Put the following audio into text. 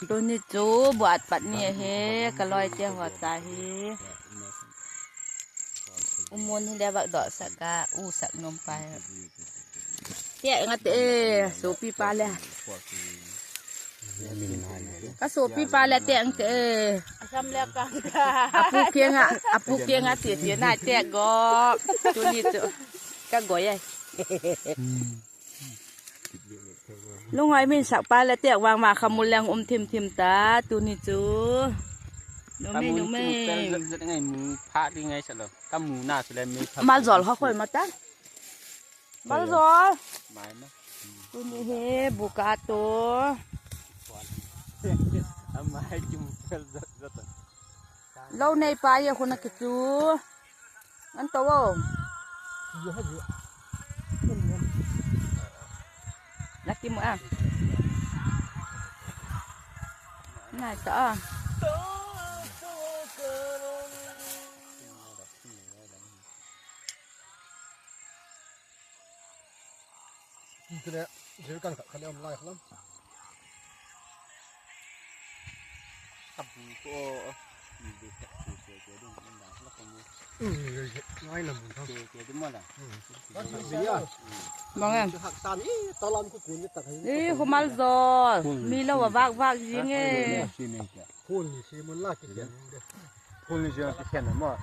ตัวนี้จูบวดปัดเนี่ยเฮกะลอยเจ้าหัวตาเฮอุมนที่ได้บักดอกสักกะอูสักนมไปเตี้ยงัดเอสูปีปลาแล้วก็สูปีปลาแล้วเตี้ยงเอทำแล้วกันอาปูเกียงเสียหน้าเตี้ยก็ตัวนี้จูก็goyใหญ่ลุงหอยมีสักปลาแล้วเตี้ยวางมาขมุลแรงทิมตาตัวนี้จูหนูไม่เป็นไงหมูพระได้ไงซะล่ะกับหมูหน้าแสดงมีมาจอลเขาค่อยมาตั้งมาจอลหมายมั้ยตัวนี้เฮบุกาโตทำไมจุ่มเป็นจัดเราในปลายคนนักจูอันโตวลักกิมอ่ะน่าจะ그래, 제일 간 가려 엄마 그럼. กับหมูก็มีเด็กเสียๆด้วยมันด่าแล้วก็มีน้อยน่ะมึง เสียๆด้วยมั้งล่ะ มองอ่ะ หักตานตอลำกูกูนี่ตักให้ นี่เขามาจอลมีแล้วว่าวากยิงเอ้ พูนนี่สิมันลากกินเด้ พวกนี้จะแค่นั้นมั้ง